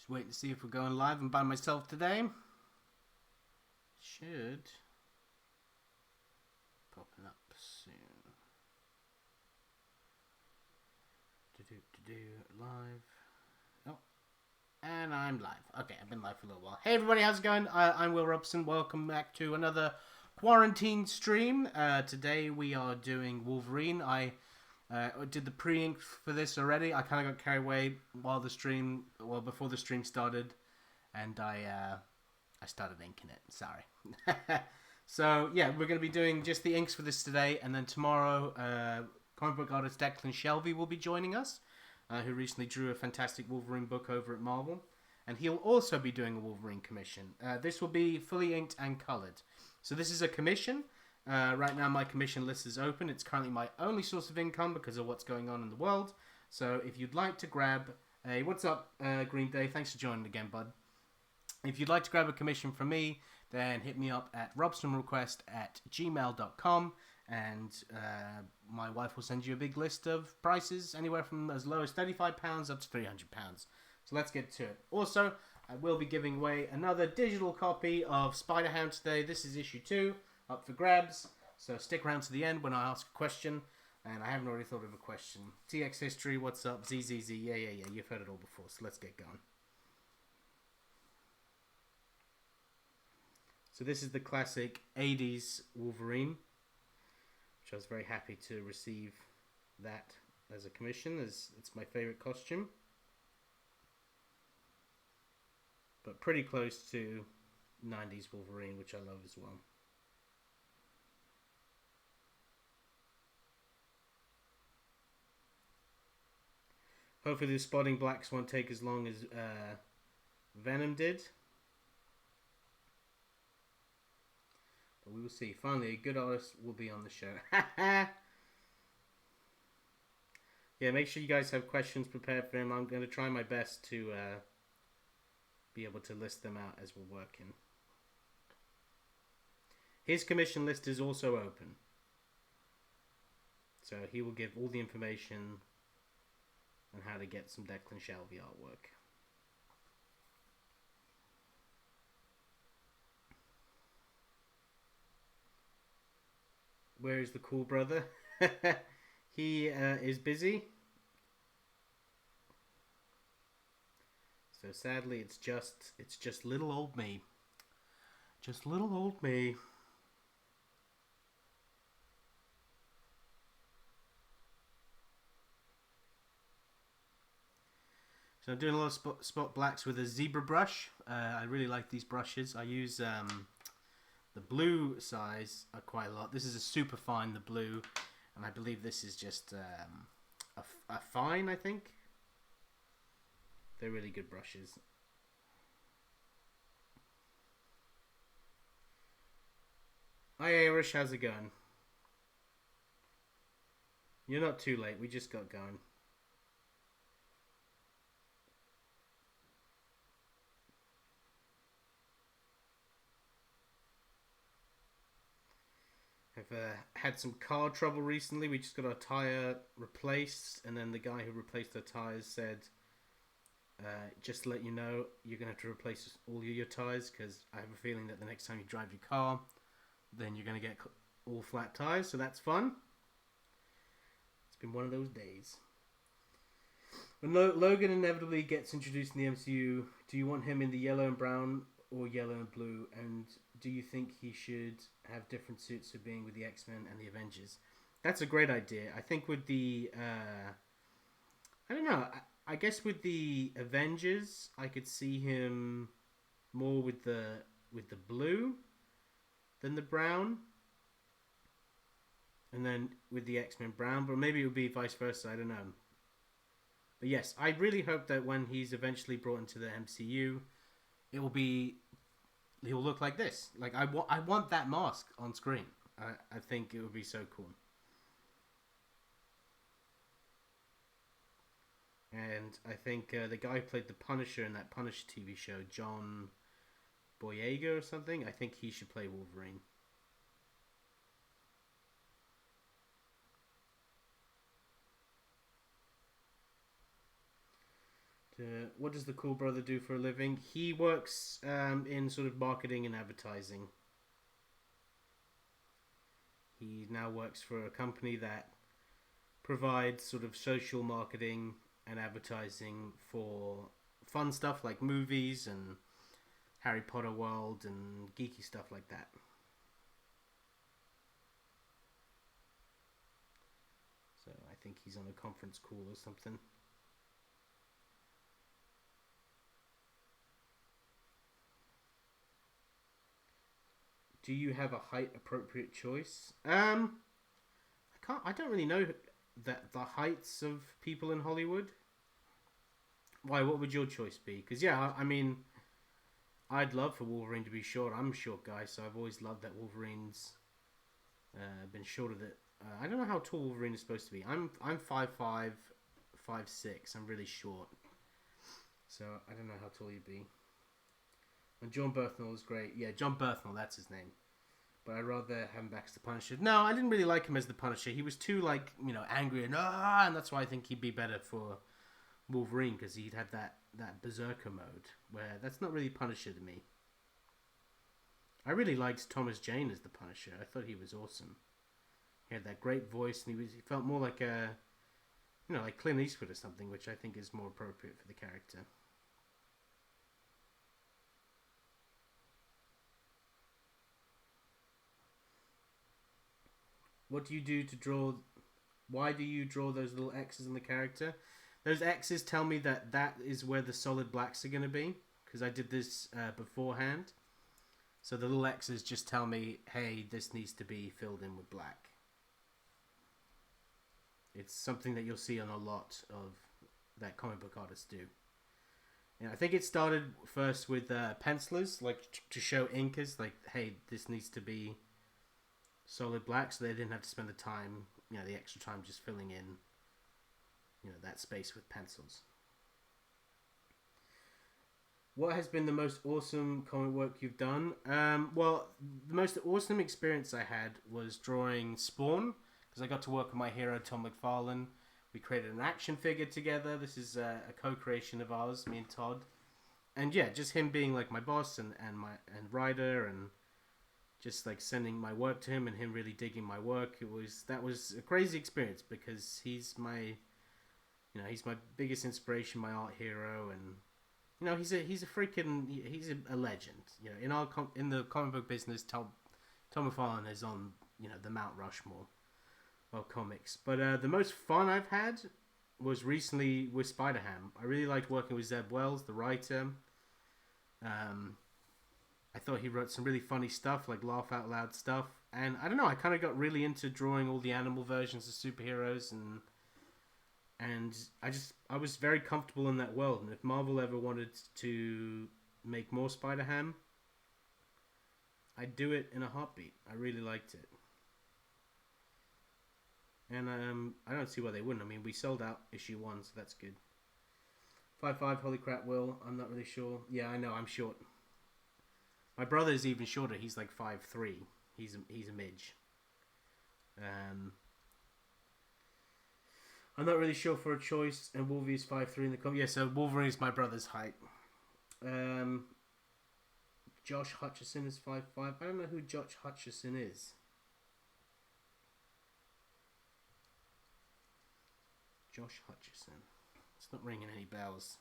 Just wait to see if we're going live. I'm by myself today. Should popping up soon. Live. Oh, and I'm live. Okay, I've been live for a little while. Hey everybody, how's it going? I'm Will Robson. Welcome back to another quarantine stream. Today we are doing Wolverine. I did the pre-ink for this already. I kind of got carried away while the stream, before the stream started, and I started inking it. Sorry. So yeah, we're going to be doing just the inks for this today, and then tomorrow, comic book artist Declan Shelby will be joining us, who recently drew a fantastic Wolverine book over at Marvel, and he'll also be doing a Wolverine commission. This will be fully inked and coloured. So this is a commission. Right now my commission list is open. It's currently my only source of income because of what's going on in the world. So if you'd like to grab a... What's up, Green Day? Thanks for joining again, bud. If you'd like to grab a commission from me, then hit me up at robsonrequest@gmail.com, and my wife will send you a big list of prices, anywhere from as low as £35 up to £300. So let's get to it. Also, I will be giving away another digital copy of Spider-Hound today. This is issue 2, up for grabs. So stick around to the end when I ask a question, and I haven't already thought of a question. TX History, what's up? ZZZ, yeah, you've heard it all before, so let's get going. So this is the classic 80s Wolverine, which I was very happy to receive that as a commission, as it's my favorite costume. But pretty close to 90s Wolverine, which I love as well. Hopefully the Spotting Blacks won't take as long as Venom did. But we will see. Finally, a good artist will be on the show. Yeah, make sure you guys have questions prepared for him. I'm going to try my best to be able to list them out as we're working. His commission list is also open. So he will give all the information on how to get some Declan Shelby artwork. Where is the cool brother? He is busy. So sadly, it's just little old me. Just little old me. So I'm doing a lot of spot blacks with a zebra brush. I really like these brushes. I use the blue size quite a lot. This is a super fine, the blue, and I believe this is just a fine, I think. They're really good brushes. Hi Irish, how's it going? You're not too late, we just got going. I've had some car trouble recently. We just got our tyre replaced, and then the guy who replaced our tyres said, just to let you know, you're going to have to replace all your tyres, because I have a feeling that the next time you drive your car, then you're going to get all flat tyres, so that's fun. It's been one of those days. When Logan inevitably gets introduced in the MCU, do you want him in the yellow and brown or yellow and blue, and do you think he should have different suits for being with the X-Men and the Avengers? That's a great idea. I think with the I don't know, I guess with the Avengers I could see him more with the blue than the brown, and then with the X-Men brown, but maybe it would be vice versa, I don't know. But yes, I really hope that when he's eventually brought into the MCU, he'll look like this. Like I want that mask on screen. I think it would be so cool. And I think the guy who played the Punisher in that Punisher TV show, John Boyega or something, I think he should play Wolverine. what does the cool brother do for a living? He works in sort of marketing and advertising. He now works for a company that provides sort of social marketing and advertising for fun stuff like movies and Harry Potter world and geeky stuff like that. So I think he's on a conference call or something. Do you have a height appropriate choice? I don't really know that the heights of people in Hollywood. Why? What would your choice be? Because yeah, I mean, I'd love for Wolverine to be short. I'm a short guy, so I've always loved that Wolverine's been shorter. That I don't know how tall Wolverine is supposed to be. I'm 5'5", 5'6". I'm really short, so I don't know how tall you'd be. And John Berthnell is great. Yeah, John Berthnell, that's his name. But I'd rather have him back as the Punisher. No, I didn't really like him as the Punisher. He was too, like, you know, angry and that's why I think he'd be better for Wolverine, because he'd have that berserker mode, where that's not really Punisher to me. I really liked Thomas Jane as the Punisher. I thought he was awesome. He had that great voice, and he felt more like like Clint Eastwood or something, which I think is more appropriate for the character. What do you do to draw? Why do you draw those little X's in the character? Those X's tell me that is where the solid blacks are going to be, because I did this beforehand. So the little X's just tell me, hey, this needs to be filled in with black. It's something that you'll see on a lot of that comic book artists do. And I think it started first with pencilers, like to show inkers, like, hey, this needs to be solid black, so they didn't have to spend the time, the extra time just filling in, that space with pencils. What has been the most awesome comic work you've done? Well, the most awesome experience I had was drawing Spawn, because I got to work with my hero, Tom McFarlane. We created an action figure together. This is a co-creation of ours, me and Todd. And yeah, just him being like my boss and writer, and just like sending my work to him and him really digging my work. That was a crazy experience, because he's my biggest inspiration, my art hero, and he's a legend. In the comic book business, Tom McFarlane is on the Mount Rushmore of comics. But the most fun I've had was recently with Spider-Ham. I really liked working with Zeb Wells, the writer. I thought he wrote some really funny stuff, like laugh out loud stuff. And I don't know, I kind of got really into drawing all the animal versions of superheroes, and I was very comfortable in that world. And if Marvel ever wanted to make more Spider-Ham, I'd do it in a heartbeat. I really liked it. And I don't see why they wouldn't. I mean, we sold out issue 1, so that's good. 5'5", holy crap, Will. I'm not really sure. Yeah, I know, I'm short. My brother's even shorter. He's like 5'3". He's a midge. I'm not really sure for a choice, and Wolverine's 5'3" in the comic. Yeah, so Wolverine is my brother's height. Josh Hutcherson is 5'5". I don't know who Josh Hutcherson is. Josh Hutcherson. It's not ringing any bells.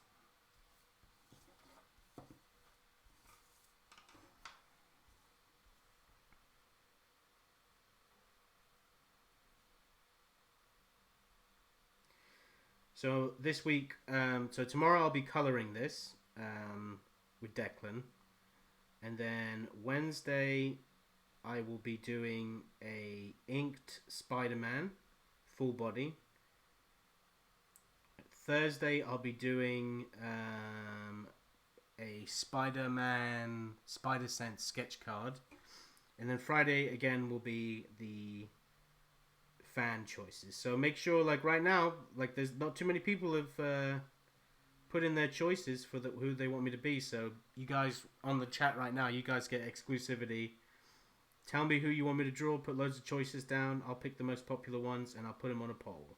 So this week, so tomorrow I'll be colouring this with Declan. And then Wednesday I will be doing a inked Spider-Man, full body. Thursday I'll be doing a Spider-Man Spider-Sense sketch card. And then Friday again will be the fan choices. So make sure, like right now, like there's not too many people have put in their choices for who they want me to be. So you guys on the chat right now, you guys get exclusivity. Tell me who you want me to draw. Put loads of choices down. I'll pick the most popular ones and I'll put them on a poll.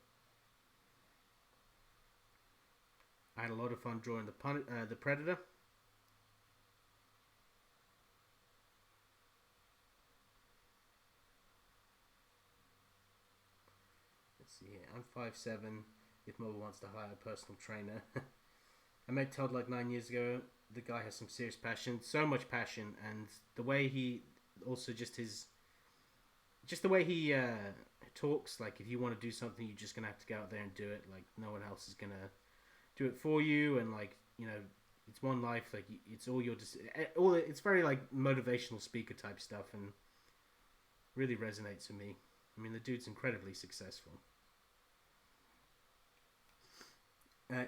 I had a lot of fun drawing the Predator. Let's see here. I'm 5'7". If Mobile wants to hire a personal trainer. I met Todd like 9 years ago. The guy has some serious passion. So much passion. And the way he... Also just the way he talks. Like, if you want to do something, you're just going to have to go out there and do it. Like, no one else is going to do it for you. And, like, you know, it's one life. Like, it's all your... It's very, like, motivational speaker type stuff. And really resonates with me. I mean, the dude's incredibly successful.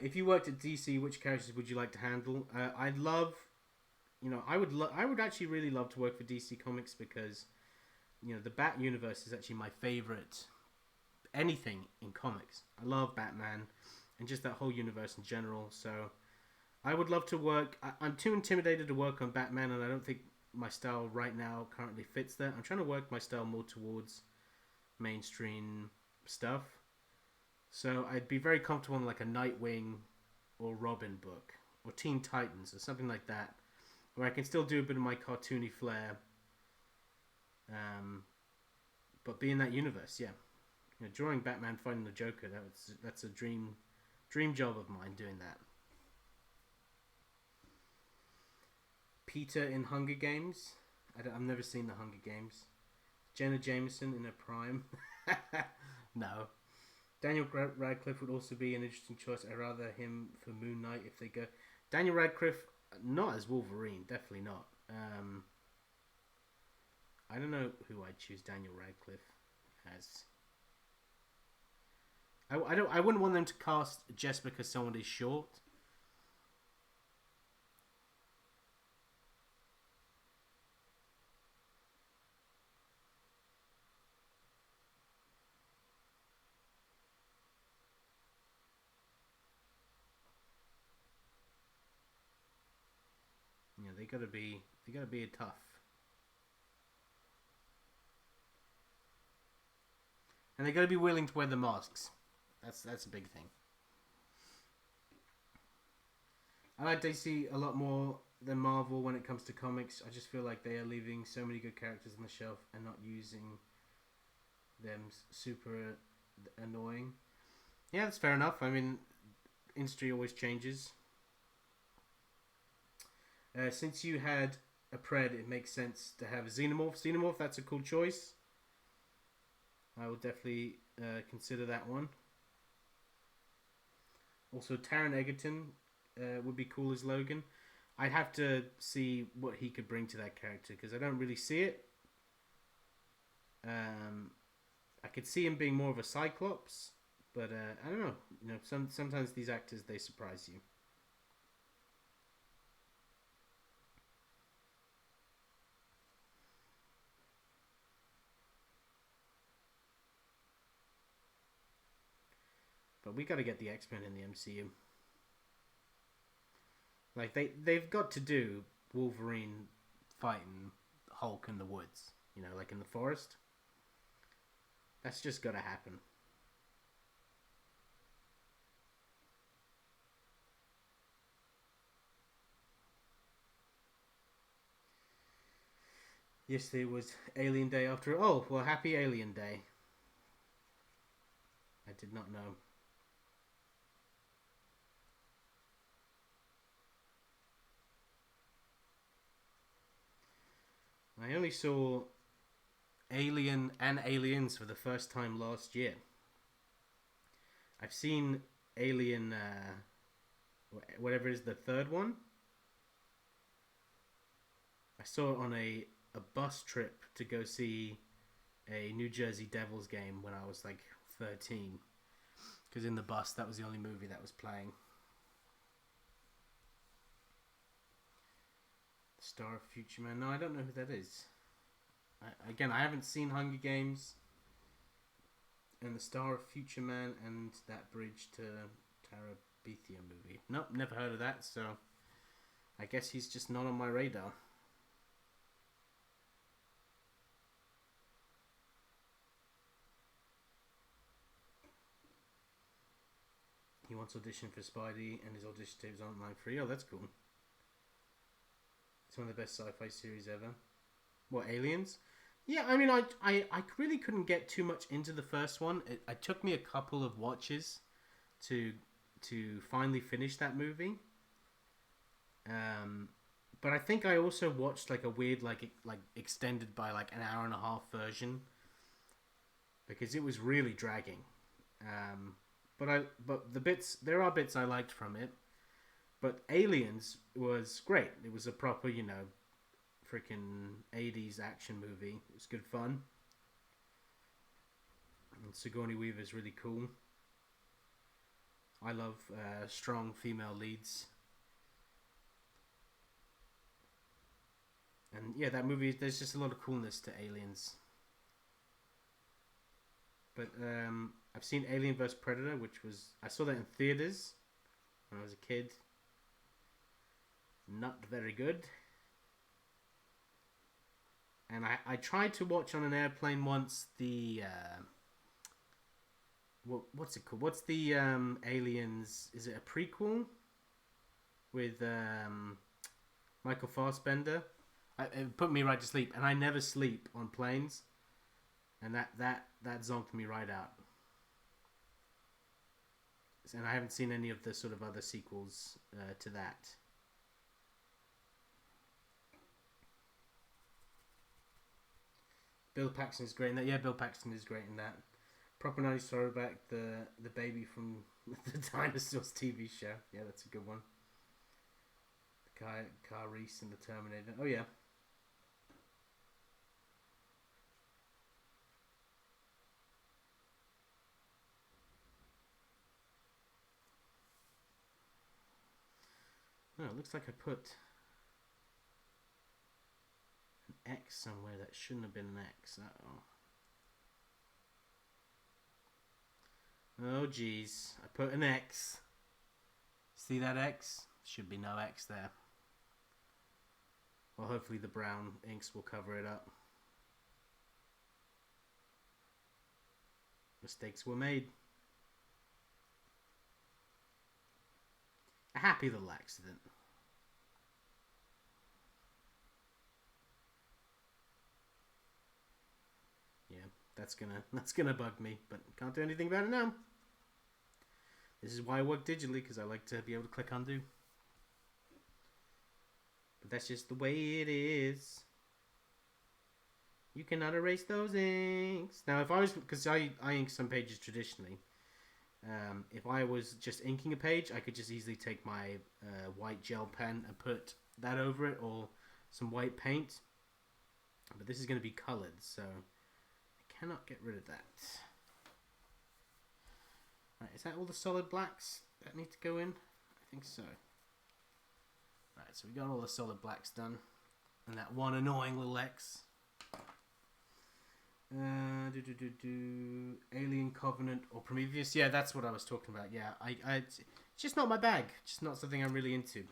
If you worked at DC, which characters would you like to handle? I'd love, I would actually really love to work for DC Comics because, the Bat universe is actually my favorite anything in comics. I love Batman and just that whole universe in general. So I would love to work. I'm too intimidated to work on Batman, and I don't think my style right now currently fits that. I'm trying to work my style more towards mainstream stuff. So I'd be very comfortable in like a Nightwing or Robin book or Teen Titans or something like that, where I can still do a bit of my cartoony flair, but be in that universe. Yeah, drawing Batman fighting the Joker, that's a dream job of mine, doing that. Peter in Hunger Games. I've never seen the Hunger Games. Jenna Jameson in her prime. No. Daniel Radcliffe would also be an interesting choice. I'd rather him for Moon Knight if they go. Daniel Radcliffe, not as Wolverine, definitely not. I don't know who I'd choose Daniel Radcliffe as. I wouldn't want them to cast just because someone is short. They gotta be tough. And they gotta be willing to wear the masks. That's a big thing. I like DC a lot more than Marvel when it comes to comics. I just feel like they are leaving so many good characters on the shelf and not using them. Super annoying. Yeah, that's fair enough. I mean, industry always changes. Since you had a Pred, it makes sense to have a Xenomorph. Xenomorph, that's a cool choice. I will definitely consider that one. Also, Taron Egerton would be cool as Logan. I'd have to see what he could bring to that character because I don't really see it. I could see him being more of a Cyclops, but I don't know. Sometimes these actors, they surprise you. But we got to get the X-Men in the MCU. Like they've got to do Wolverine fighting Hulk in the woods, like in the forest. That's just got to happen. Yes, there was Alien Day after. Oh, well, happy Alien Day. I did not know. I only saw Alien and Aliens for the first time last year. I've seen Alien, whatever is the third one. I saw it on a bus trip to go see a New Jersey Devils game when I was like 13. Because in the bus, that was the only movie that was playing. Star of Future Man. No, I don't know who that is. I haven't seen Hunger Games and the Star of Future Man and that Bridge to Terabithia movie. Nope, never heard of that, so I guess he's just not on my radar. He wants audition for Spidey, and his audition tapes aren't online free. Oh, that's cool. It's one of the best sci-fi series ever. What, Aliens? Yeah, I mean, I really couldn't get too much into the first one. It took me a couple of watches to finally finish that movie. But I think I also watched like a weird like extended by like an hour and a half version because it was really dragging. But there are bits I liked from it. But Aliens was great. It was a proper, freaking 80s action movie. It was good fun. And Sigourney Weaver's really cool. I love strong female leads. And yeah, that movie, there's just a lot of coolness to Aliens. But I've seen Alien vs. Predator, I saw that in theaters when I was a kid. Not very good. And I tried to watch on an airplane once the what's it called? What's the Aliens? Is it a prequel with Michael Fassbender? It put me right to sleep, and I never sleep on planes, and that zonked me right out. And I haven't seen any of the sort of other sequels to that. Bill Paxton is great in that. Yeah, Bill Paxton is great in that. Proper 90s throwback, the baby from the Dinosaurs TV show. Yeah, that's a good one. Kyle Reese in the Terminator. Oh yeah. Oh, it looks like I put an X somewhere that shouldn't have been an X. Uh-oh. Oh, geez. I put an X. See that X? Should be no X there. Well, hopefully the brown inks will cover it up. Mistakes were made. A happy little accident. Yeah, that's gonna bug me, but can't do anything about it now. This is why I work digitally, because I like to be able to click undo. But that's just the way it is. You cannot erase those inks. Now, if I was, because I ink some pages traditionally. If I was just inking a page, I could just easily take my white gel pen and put that over it, or some white paint. But this is going to be colored, so I cannot get rid of that. Right, is that all the solid blacks that need to go in? I think so. Right, so we got all the solid blacks done. And that one annoying little X. Alien Covenant or Prometheus. Yeah, that's what I was talking about. Yeah, it's just not my bag. Just not something I'm really into.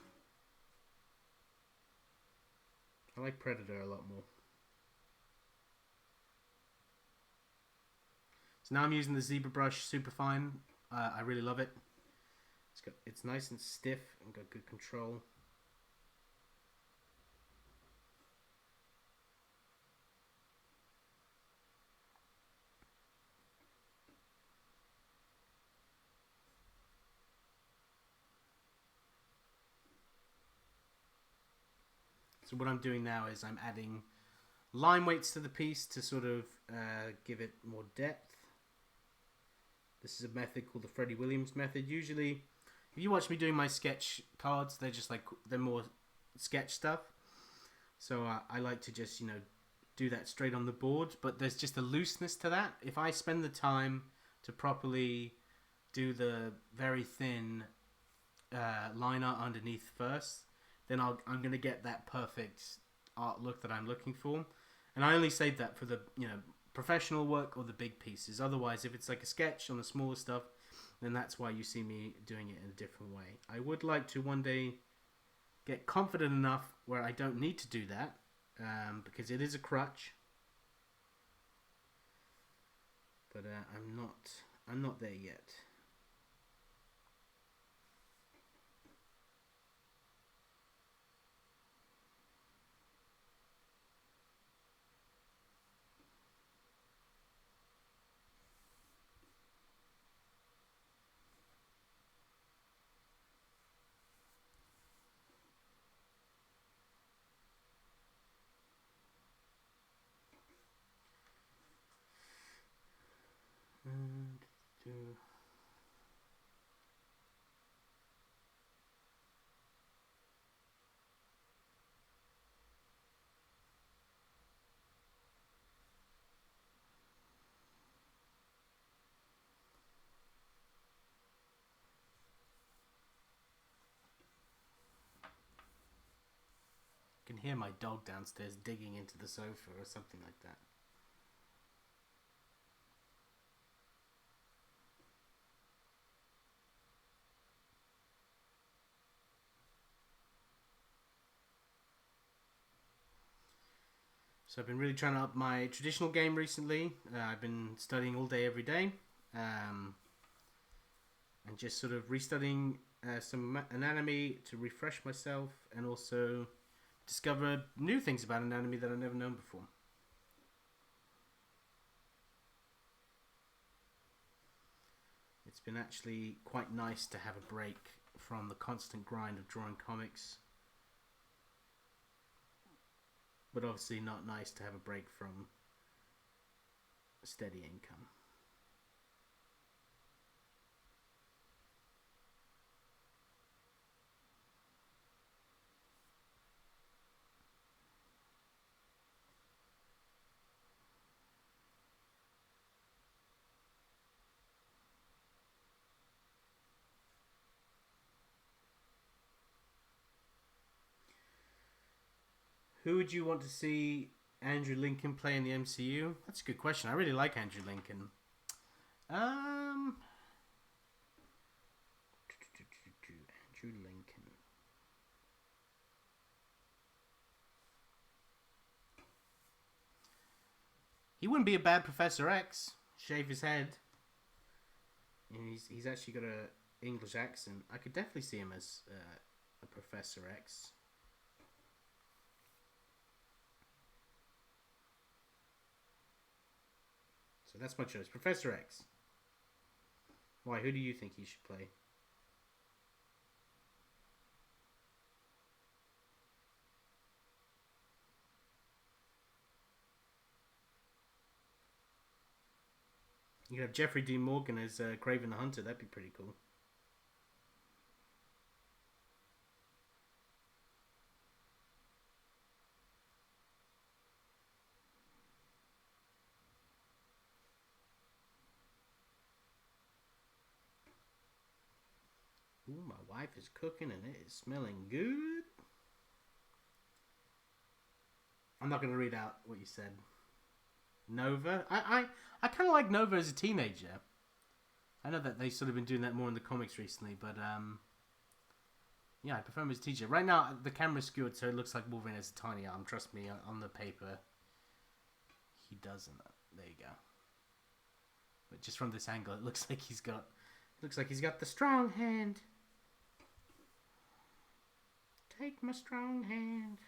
I like Predator a lot more. So now I'm using the Zebra brush Superfine. I really love it. It's nice and stiff and got good control. So what I'm doing now is I'm adding line weights to the piece to sort of give it more depth. This is a method called the Freddie Williams method. Usually, if you watch me doing my sketch cards, they're more sketch stuff. So I like to just, do that straight on the board. But there's just a looseness to that. If I spend the time to properly do the very thin line art underneath first, then I'm going to get that perfect art look that I'm looking for. And I only save that for the, professional work or the big pieces. Otherwise, if it's like a sketch on the smaller stuff, then that's why you see me doing it in a different way. I would like to one day get confident enough where I don't need to do that, because it is a crutch. But I'm not there yet. can hear my dog downstairs digging into the sofa or something like that. So I've been really trying to up my traditional game recently. I've been studying all day, every day. And just sort of restudying some anatomy to refresh myself and also discover new things about anatomy that I've never known before. It's been actually quite nice to have a break from the constant grind of drawing comics. But obviously not nice to have a break from steady income. Who would you want to see Andrew Lincoln play in the MCU? That's a good question. I really like Andrew Lincoln. Andrew Lincoln. He wouldn't be a bad Professor X. Shave his head. And he's actually got a English accent. I could definitely see him as a Professor X. So that's my choice. Professor X. Why? Who do you think he should play? You could have Jeffrey Dean Morgan as Kraven the Hunter. That'd be pretty cool. Ooh, my wife is cooking and it is smelling good. I'm not going to read out what you said. Nova? I kind of like Nova as a teenager. I know that they've sort of been doing that more in the comics recently, but yeah, I prefer him as a teacher. Right now, the camera's skewed, so it looks like Wolverine has a tiny arm. Trust me, on the paper, he doesn't. There you go. But just from this angle, it looks like he's got the strong hand. Take my strong hand.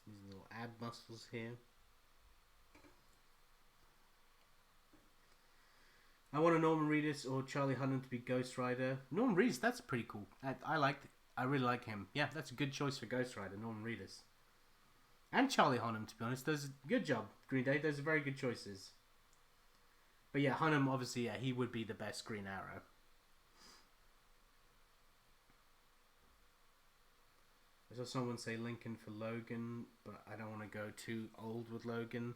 These little ab muscles here. I want a Norman Reedus or Charlie Hunnam to be Ghost Rider. Norman Reedus, that's pretty cool. I really like him. Yeah, that's a good choice for Ghost Rider, Norman Reedus. And Charlie Hunnam, to be honest. Does a good job, Green Day. Those are very good choices. But yeah, Hunnam, obviously, yeah, he would be the best Green Arrow. I saw someone say Lincoln for Logan, but I don't want to go too old with Logan.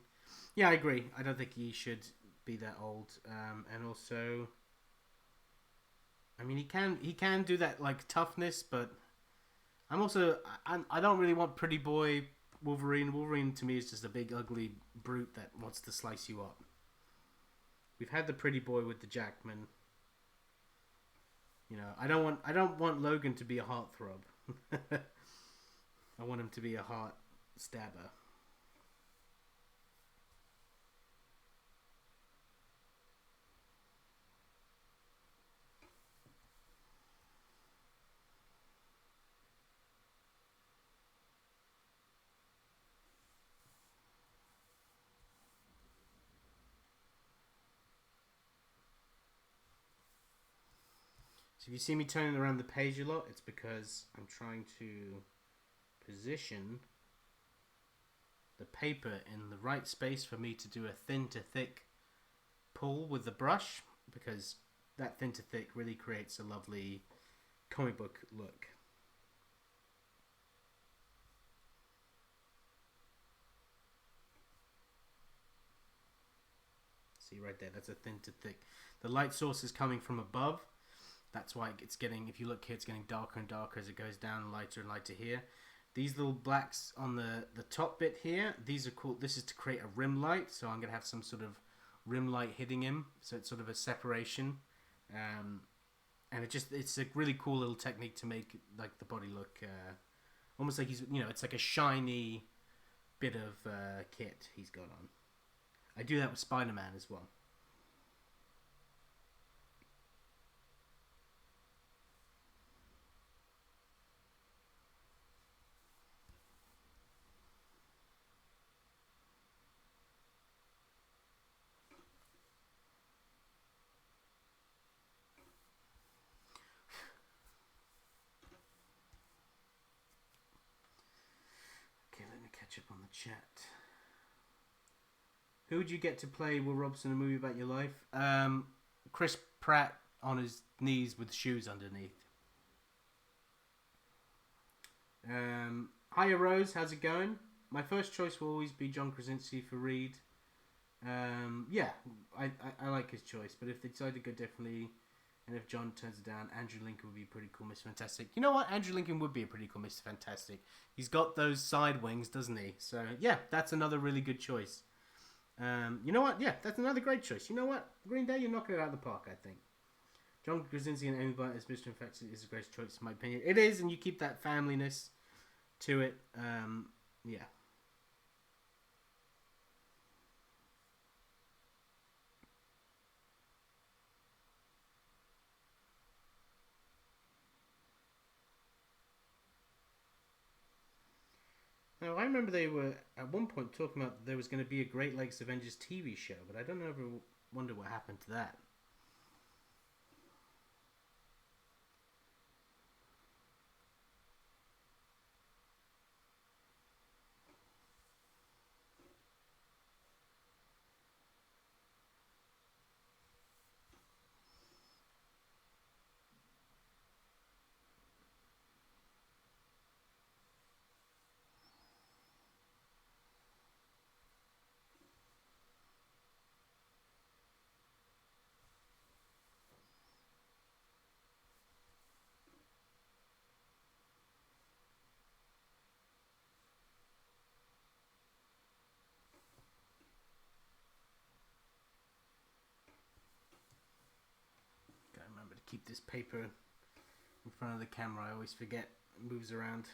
Yeah, I agree. I don't think he should be that old. And also, I mean, he can do that like toughness, but I don't really want Pretty Boy Wolverine. Wolverine to me is just a big ugly brute that wants to slice you up. We've had the Pretty Boy with the Jackman. You know, I don't want Logan to be a heartthrob. I want him to be a heart stabber. So if you see me turning around the page a lot, it's because I'm trying to position the paper in the right space for me to do a thin to thick pull with the brush, because that thin to thick really creates a lovely comic book look. See right there, that's a thin to thick. The light source is coming from above. That's why it's getting, if you look here, it's getting darker and darker as it goes down, lighter and lighter here. These little blacks on the top bit here, these are cool. This is to create a rim light, so I'm going to have some sort of rim light hitting him, so it's sort of a separation. And it's a really cool little technique to make like the body look almost like he's, it's like a shiny bit of kit he's got on. I do that with Spider-Man as well. Okay, let me catch up on the chat. Who would you get to play Will Robson, a movie about your life? Chris Pratt on his knees with shoes underneath. Hiya Rose, how's it going? My first choice will always be John Krasinski for Reed. Yeah, I like his choice, but if they decide to go differently, and if John turns it down, Andrew Lincoln would be pretty cool Mr. Fantastic. You know what? Andrew Lincoln would be a pretty cool Mr. Fantastic. He's got those side wings, doesn't he? So, yeah, that's another really good choice. You know what? Yeah, that's another great choice. You know what? Green Day, you're knocking it out of the park, I think. John Krasinski and Amy Blunt as Mr. Infected is a great choice, in my opinion. It is, and you keep that familyness to it. Yeah. Now, I remember they were at one point talking about there was going to be a Great Lakes Avengers TV show, but I don't ever wonder what happened to that. Gotta remember to keep this paper in front of the camera. I always forget. It moves around.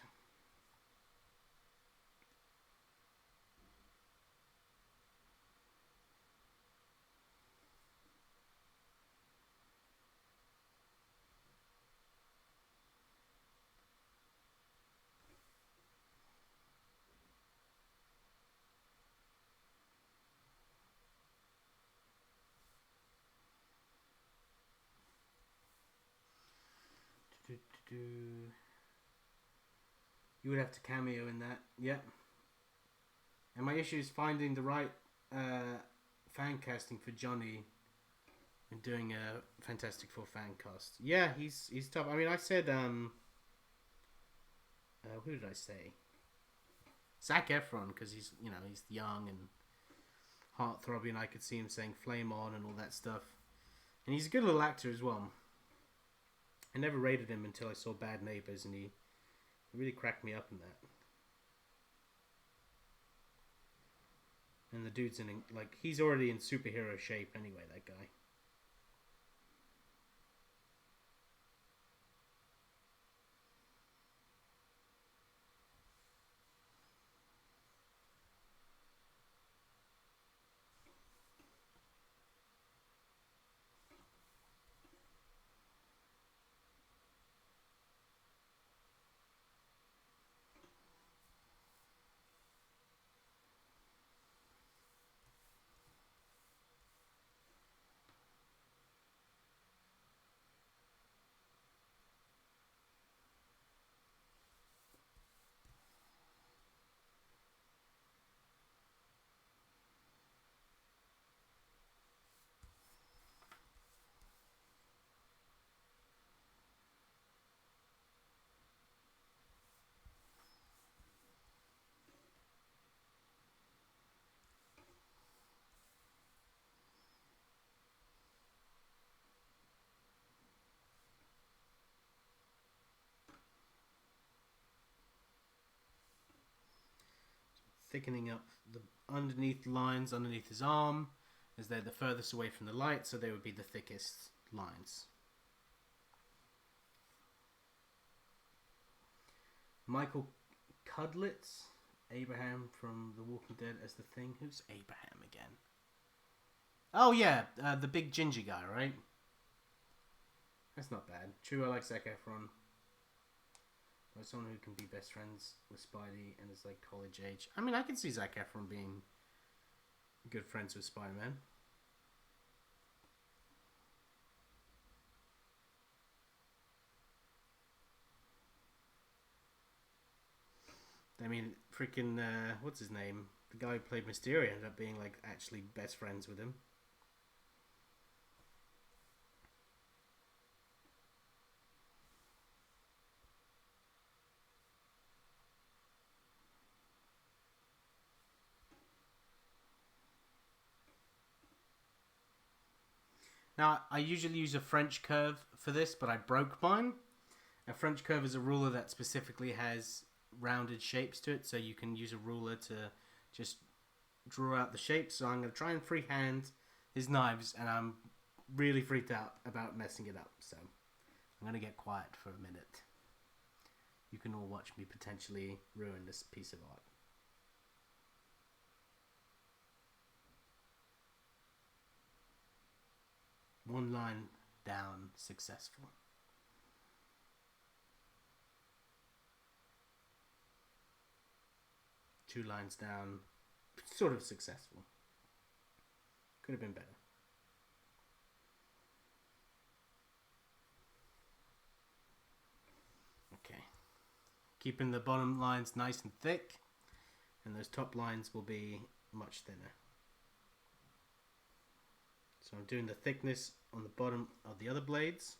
You would have to cameo in that, yep. And my issue is finding the right fan casting for Johnny and doing a Fantastic Four fan cast. Yeah, he's tough. I mean, I said who did I say? Zac Efron, because he's young and heart-throbbing. I could see him saying "Flame On" and all that stuff, and he's a good little actor as well. I never rated him until I saw Bad Neighbors, and he really cracked me up in that. And the dude's he's already in superhero shape anyway, that guy. thickening up the underneath lines underneath his arm, as they're the furthest away from the light, so they would be the thickest lines. Michael Cudlitz, Abraham from The Walking Dead as the Thing. Who's Abraham again? Oh yeah, the big ginger guy, right? That's not bad. True, I like Zac Efron. Or someone who can be best friends with Spidey and is like college age. I mean, I can see Zac Efron being good friends with Spider-Man. I mean, freaking, what's his name? The guy who played Mysterio ended up being, like, actually best friends with him. Now, I usually use a French curve for this, but I broke mine. A French curve is a ruler that specifically has rounded shapes to it, so you can use a ruler to just draw out the shapes. So I'm going to try and freehand his knives, and I'm really freaked out about messing it up. So I'm going to get quiet for a minute. You can all watch me potentially ruin this piece of art. One line down, successful. Two lines down, sort of successful. Could have been better. Okay. Keeping the bottom lines nice and thick, and those top lines will be much thinner. So I'm doing the thickness on the bottom of the other blades.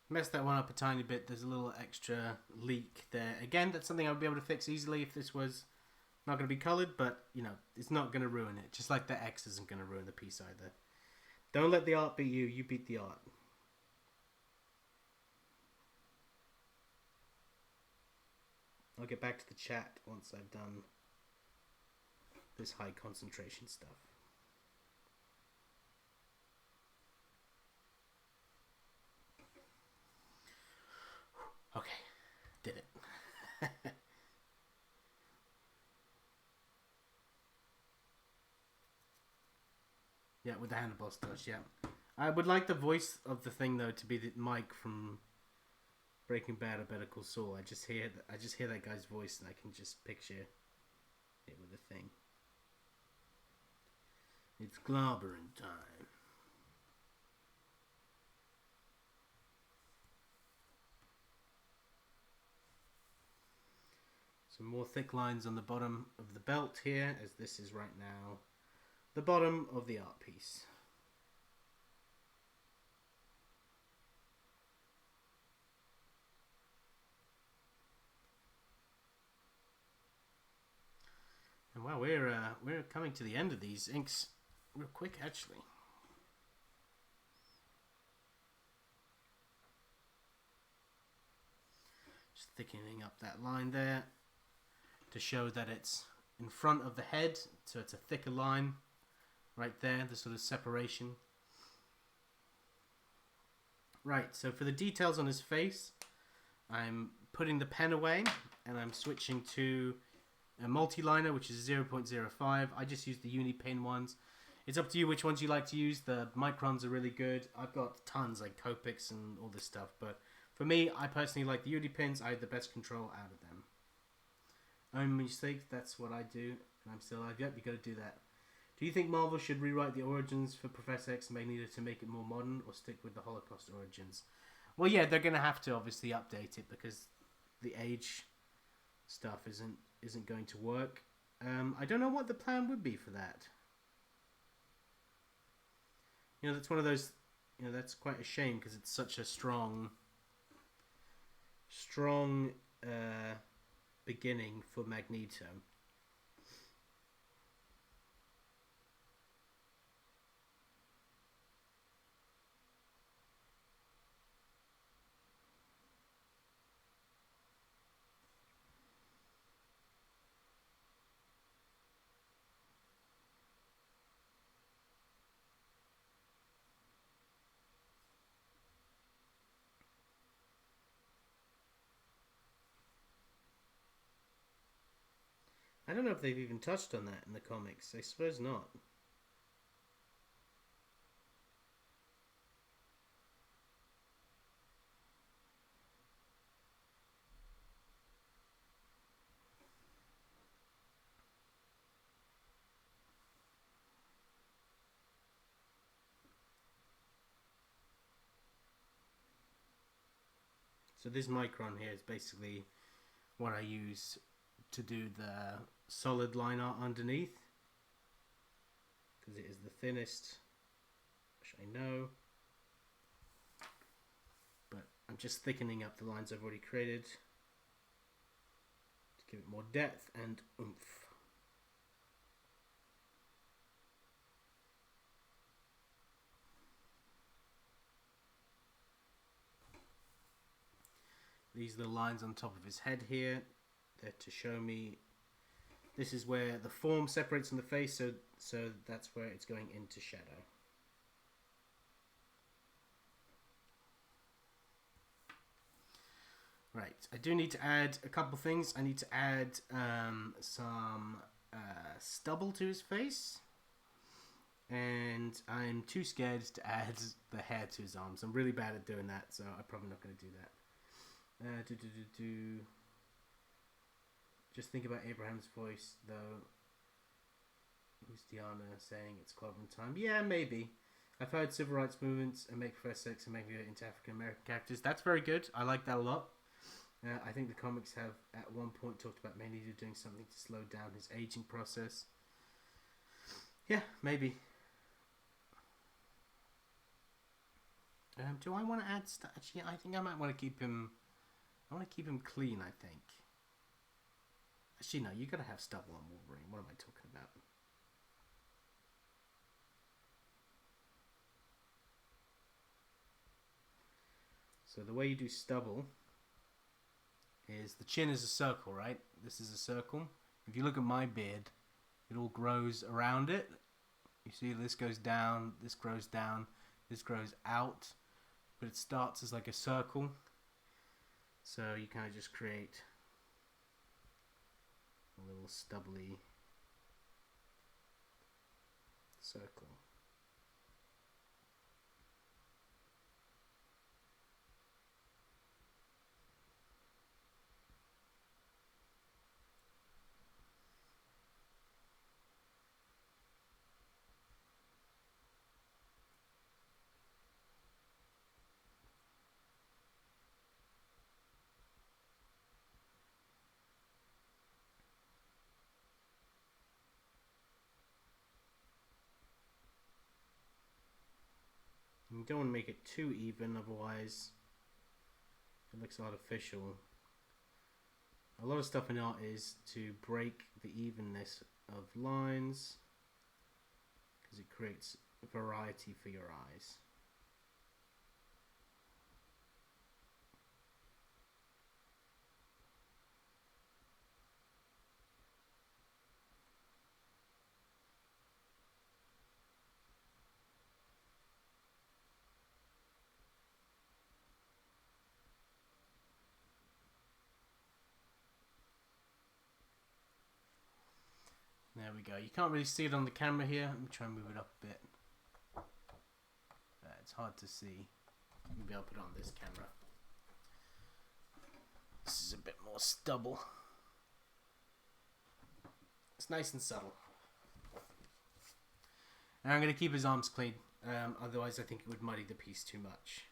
Messed that one up a tiny bit. There's a little extra leak there. Again, that's something I would be able to fix easily if this was not going to be coloured, but, you know, it's not going to ruin it. Just like the X isn't going to ruin the piece either. Don't let the art beat you. You beat the art. I'll get back to the chat once I've done this high concentration stuff. Okay, did it. Yeah, with the handlebars touch, yeah. I would like the voice of the Thing though to be the Mike from Breaking Bad or Better Call Saul. I just hear that guy's voice and I can just picture it with the Thing. It's globbering time. Some more thick lines on the bottom of the belt here, as this is right now the bottom of the art piece. And wow, we're coming to the end of these inks real quick, actually. Just thickening up that line there to show that it's in front of the head, so it's a thicker line right there, the sort of separation. Right, so for the details on his face, I'm putting the pen away and I'm switching to a multi-liner, which is 0.05. I just use the Uni Pen ones. It's up to you which ones you like to use. The microns are really good. I've got tons like Copics and all this stuff, but for me, I personally like the UD pins. I had the best control out of them. Own mistakes, that's what I do, and I'm still alive. Yep, you got to do that. Do you think Marvel should rewrite the origins for Professor X and Magneto to make it more modern, or stick with the Holocaust origins? Well, yeah, they're going to have to obviously update it because the age stuff isn't going to work. I don't know what the plan would be for that. You know, that's one of those. You know, that's quite a shame because it's such a strong beginning for Magneto. I don't know if they've even touched on that in the comics. I suppose not. So this micron here is basically what I use to do the solid line art underneath, because it is the thinnest, which I know, but I'm just thickening up the lines I've already created to give it more depth and oomph. These are the lines on top of his head here. They're to show me this is where the form separates from the face, so that's where it's going into shadow. Right, I do need to add a couple things. I need to add some stubble to his face, and I'm too scared to add the hair to his arms. I'm really bad at doing that, so I'm probably not going to do that. Just think about Abraham's voice, though. Who's Diana saying it's Clover time? Yeah, maybe. I've heard civil rights movements and make Professor X and Magneto into African American characters. That's very good. I like that a lot. I think the comics have at one point talked about Magneto doing something to slow down his aging process. Yeah, maybe. Do I want to add stuff? Actually, I think I might want to keep him. I want to keep him clean, I think. Actually, no, you gotta have stubble on Wolverine. What am I talking about? So the way you do stubble is the chin is a circle, right? This is a circle. If you look at my beard, it all grows around it. You see this goes down, this grows down, this grows out, but it starts as like a circle. So you kind of just create a little stubbly circle. You don't want to make it too even, otherwise it looks artificial. A lot of stuff in art is to break the evenness of lines because it creates variety for your eyes. There There we go. You can't really see it on the camera here. Let me try and move it up a bit. It's hard to see. Maybe I'll put it on this camera. This is a bit more stubble. It's nice and subtle. And I'm going to keep his arms clean. Otherwise, I think it would muddy the piece too much.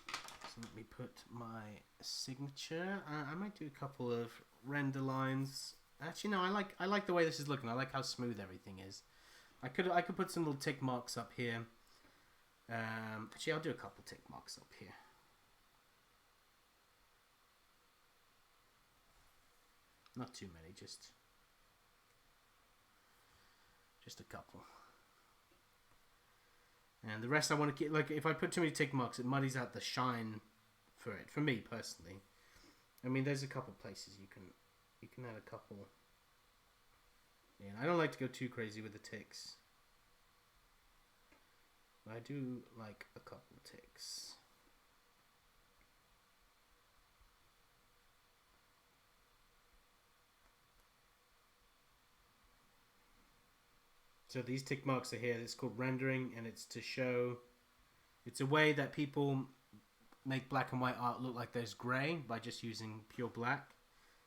So let me put my signature. I might do a couple of render lines. Actually, no. I like the way this is looking. I like how smooth everything is. I could put some little tick marks up here. Actually, I'll do a couple tick marks up here. Not too many, just a couple. And the rest I want to keep, like, if I put too many tick marks, it muddies out the shine for it, for me personally. I mean, there's a couple places you can add a couple. Yeah, I don't like to go too crazy with the ticks. But I do like a couple ticks. So these tick marks are here. It's called rendering, and it's to show. It's a way that people make black and white art look like there's grey by just using pure black.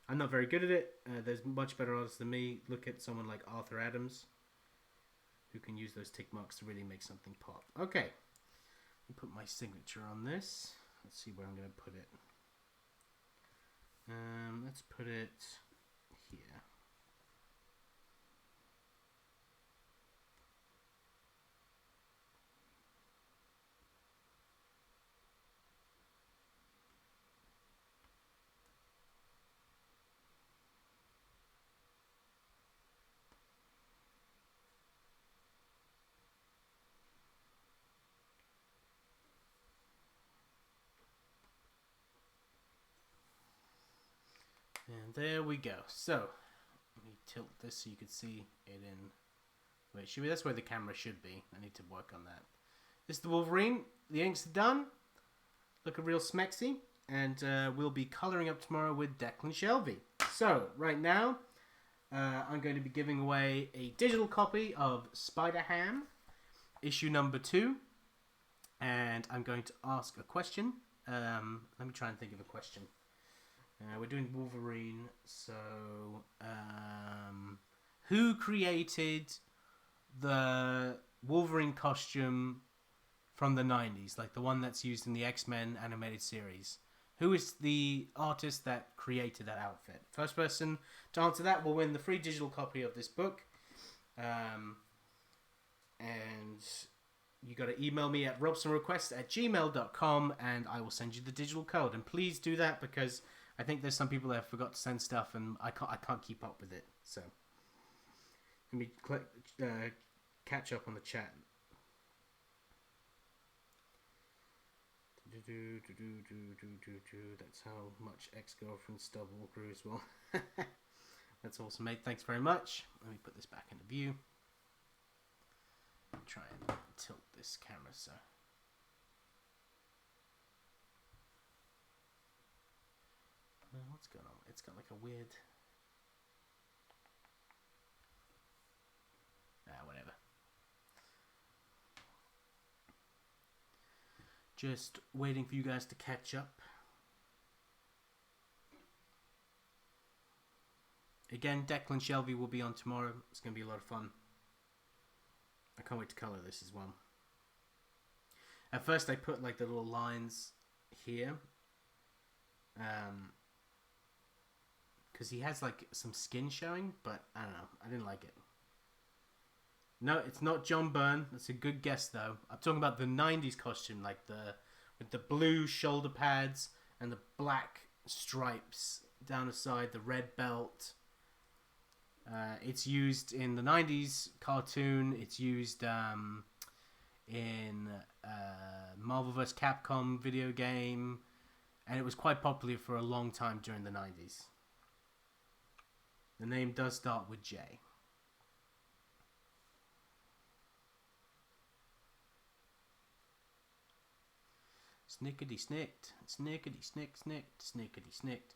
I'm not very good at it. There's much better artists than me. Look at someone like Arthur Adams, who can use those tick marks to really make something pop. Okay, let me put my signature on this. Let's see where I'm going to put it. Let's put it here. And there we go. So, let me tilt this so you can see it in where it should be. That's where the camera should be. I need to work on that. This is the Wolverine. The inks are done. Looking real smexy. And we'll be colouring up tomorrow with Declan Shelby. So, right now, I'm going to be giving away a digital copy of Spider-Ham, issue number 2. And I'm going to ask a question. Let me try and think of a question. We're doing Wolverine, so who created the Wolverine costume from the 90s, like the one that's used in the X-Men animated series? Who is the artist that created that outfit? First person to answer that will win the free digital copy of this book. And you got to email me at robsonrequest@gmail.com and I will send you the digital code. And please do that because I think there's some people that forgot to send stuff and I can't keep up with it. So let me catch up on the chat. That's how much ex-girlfriend Stubble grew as well. That's awesome, mate. Thanks very much. Let me put this back into view. Try and tilt this camera so. What's going on? It's got like a weird. Whatever. Just waiting for you guys to catch up. Again, Declan Shelby will be on tomorrow. It's going to be a lot of fun. I can't wait to colour this as well. At first I put like the little lines here. Because he has like some skin showing, but I don't know. I didn't like it. No, it's not John Byrne. That's a good guess though. I'm talking about the 90s costume, like with the blue shoulder pads and the black stripes down the side, the red belt. It's used in the 90s cartoon. It's used in Marvel vs. Capcom video game. And it was quite popular for a long time during the 90s. The name does start with J. Snickety snicked, snickety snick snicked, snickety snicked.